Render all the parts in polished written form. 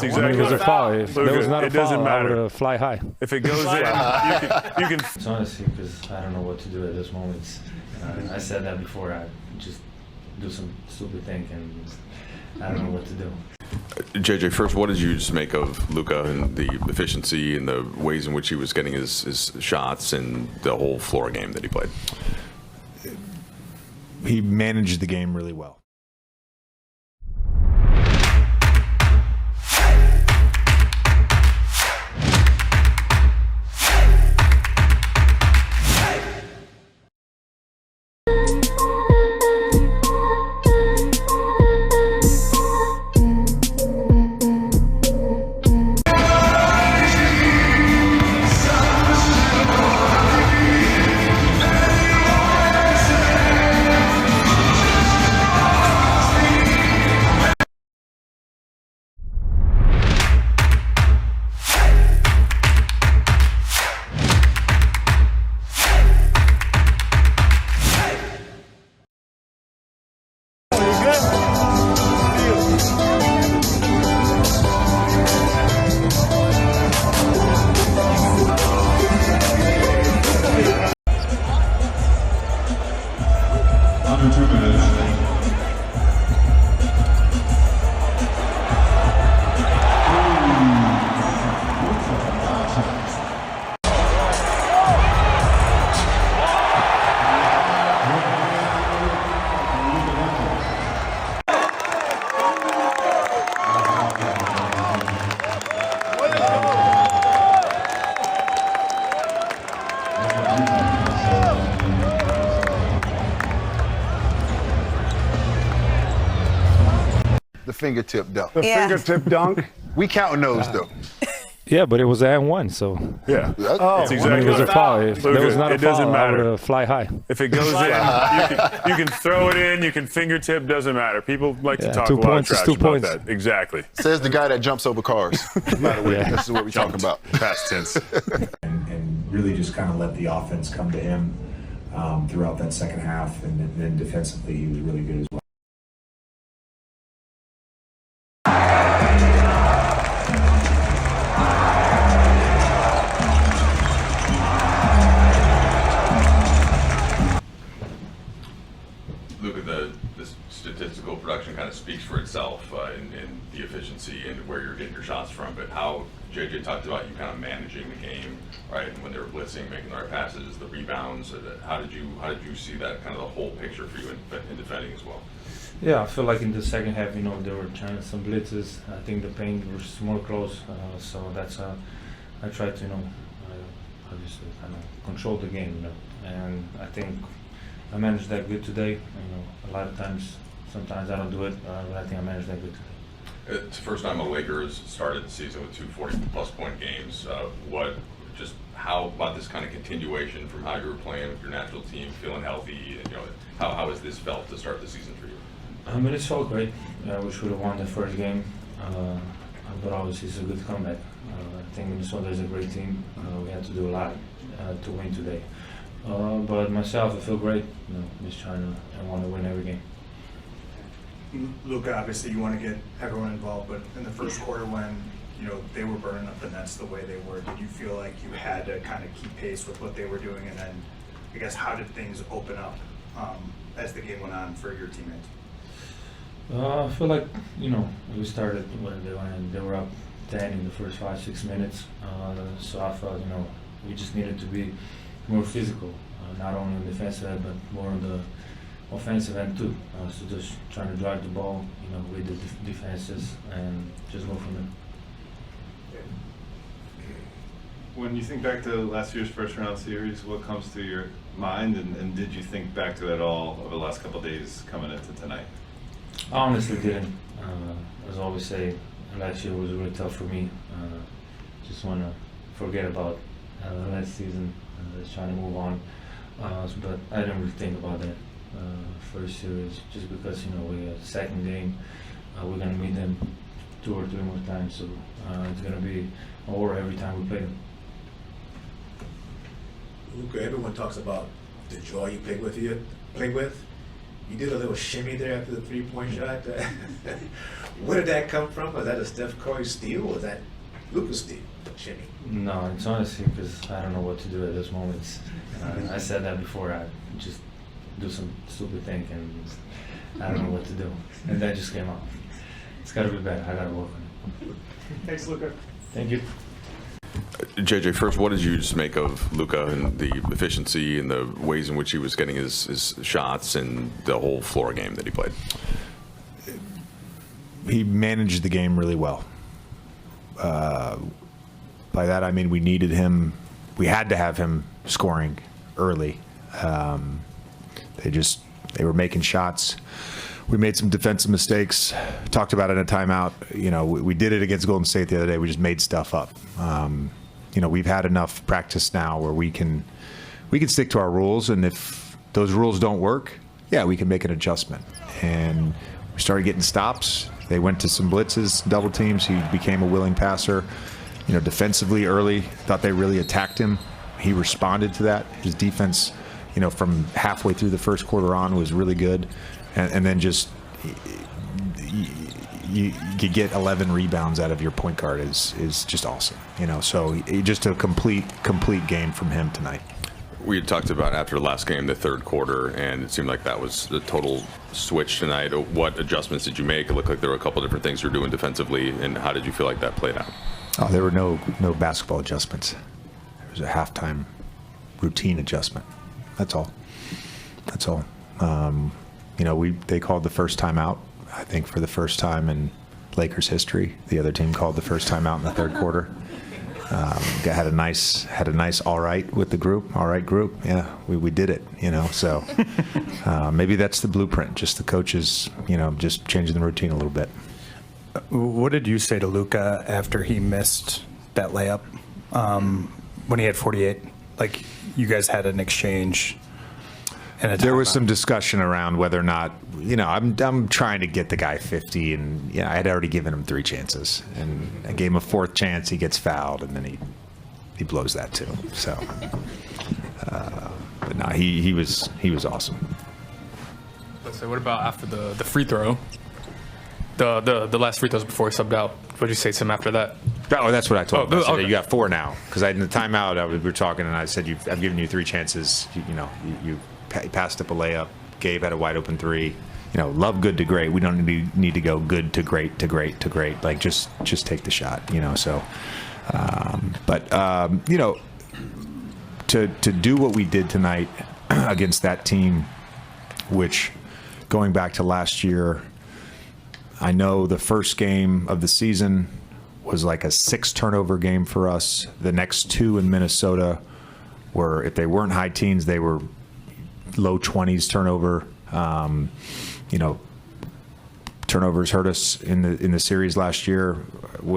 exactly. It was a foul. If Luka, there was not a it doesn't foul, I matter. would fly high. If it goes in, you can. It's honestly because I don't know what to do at those moments. I said that before. I just do some stupid thing and I don't know what to do. JJ, first, what did you just make of Luka and the efficiency and the ways in which he was getting his shots and the whole floor game that he played? He managed the game really well. The fingertip dunk. The fingertip dunk. We counting those though. Yeah, but it was and one, so Yeah. Oh, It's I mean, exactly it was a right. foul. If there was not a it doesn't foul, I matter. would fly high. If it goes in, you can throw it in. You can fingertip. Doesn't matter. People like to Yeah, talk 2 a lot of points is trash 2 about points. that. Exactly. Says the guy that jumps over cars. By the way, Yeah. this is what we're talking about. Past tense. and really just kind of let the offense come to him throughout that second half, and then defensively he was really good as well. Luka, the statistical production kind of speaks for itself in the efficiency and where you're getting your shots from, but how JJ talked about you kind of managing the game, right? And when they were blitzing, making the right passes, the rebounds. How did you see that kind of the whole picture for you in defending as well? Yeah, I feel like in the second half, they were trying some blitzes. I think the paint was more close, so that's I tried to obviously kind of control the game, and I think I managed that good today. A lot of times, sometimes I don't do it, but I think I managed that good today. It's the first time the Lakers started the season with 2 40-plus point games. How about this kind of continuation from how you were playing with your natural team, feeling healthy, and how has this felt to start the season for you? I mean, it's felt great. We should have won the first game, but obviously it's a good comeback. I think Minnesota is a great team. We had to do a lot to win today. But myself, I feel great. Just trying to want to win every game. Luka, obviously you want to get everyone involved, but in the first quarter when they were burning up the nets the way they were, did you feel like you had to kind of keep pace with what they were doing? And then, I guess, how did things open up as the game went on for your teammates? I feel like we started when they were up 10 in the first 5-6 minutes. So I felt we just needed to be more physical, not only on the defensive end but more on the offensive end too. So just trying to drive the ball, with the defenses and just go from there. When you think back to last year's first round series, what comes to your mind, and did you think back to it all over the last couple of days coming into tonight? I honestly didn't. As I always say, last year was really tough for me. Just want to forget about last season, just trying to move on. But I didn't really think about that first series, just because we have second game. We're gonna meet them 2 or 3 more times, so it's gonna be a war every time we play them. Luka, everyone talks about the joy you play with. You did a little shimmy there after the three-point shot. Where did that come from? Was that a Steph Curry steal or was that Luka's steal? Shimmy. No, it's honestly because I don't know what to do at those moments. I said that before. I just do some stupid thing and I don't know what to do. And that just came out. It's got to be better. I got to work on it. Thanks, Luka. Thank you. JJ, first, what did you just make of Luka and the efficiency and the ways in which he was getting his shots and the whole floor game that he played? He managed the game really well. By that I mean we needed him. We had to have him scoring early. They were making shots. We made some defensive mistakes. Talked about it in a timeout. You know, we did it against Golden State the other day. We just made stuff up. You know, we've had enough practice now where we can stick to our rules, and if those rules don't work, yeah, we can make an adjustment. And we started getting stops. They went to some blitzes, double teams. He became a willing passer. You know, defensively early, thought they really attacked him. He responded to that. His defense, you know, from halfway through the first quarter on was really good. And then just you could get 11 rebounds out of your point guard is just awesome. You know, so just a complete game from him tonight. We had talked about after the last game, the third quarter, and it seemed like that was the total switch tonight. What adjustments did you make? It looked like there were a couple different things you were doing defensively, and how did you feel like that played out? Oh, there were no basketball adjustments. There was a halftime routine adjustment. That's all. That's all. You know, they called the first time out, I think, for the first time in Lakers history. The other team called the first time out in the third quarter. Had a nice all right with the group. All right group. Yeah, we did it, you know. So maybe that's the blueprint, just the coaches, you know, just changing the routine a little bit. What did you say to Luka after he missed that layup when he had 48? Like, you guys had an exchange. There was some discussion around whether or not, you know, I'm trying to get the guy 50, and I had already given him 3 chances, and I gave him a 4th chance. He gets fouled, and then he blows that too. So, but no, he was awesome. Let's say, what about after the free throw? The last free throws before he subbed out. What did you say to him after that? Oh, that's what I told him. I said, okay. You got 4 now, because in the timeout we were talking, and I said I've given you 3 chances. You passed up a layup. Gabe had a wide open 3. You know, love good to great. We don't need to go good to great to great to great. Like just take the shot. You know. So, you know, to do what we did tonight against that team, which going back to last year, I know the first game of the season was like a 6 turnover game for us. The next 2 in Minnesota were, if they weren't high teens, they were low 20s turnover. You know, turnovers hurt us in the series last year.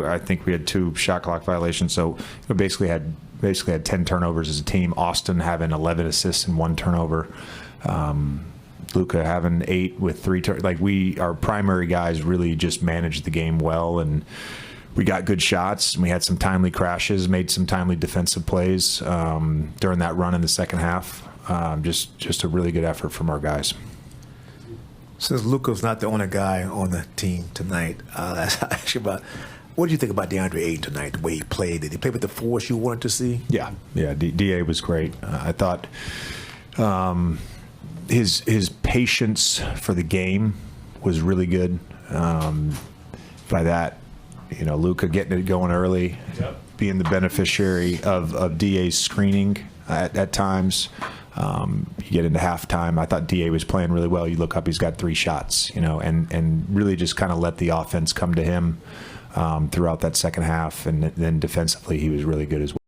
I think we had 2 shot clock violations, so we basically had 10 turnovers as a team. Austin having 11 assists and 1 turnover. Luka having 8 with 3 our primary guys really just managed the game well, and we got good shots. We had some timely crashes, made some timely defensive plays during that run in the second half. Just a really good effort from our guys. Since Luka's not the only guy on the team tonight, I ask you about, what do you think about DeAndre Ayton tonight, the way he played? Did he play with the force you wanted to see? Yeah, DA was great. I thought his patience for the game was really good. By that, you know, Luka getting it going early, being the beneficiary of DA's screening at times. You get into halftime, I thought DA was playing really well. You look up, he's got 3 shots, you know, and really just kind of let the offense come to him throughout that second half. And then defensively, he was really good as well.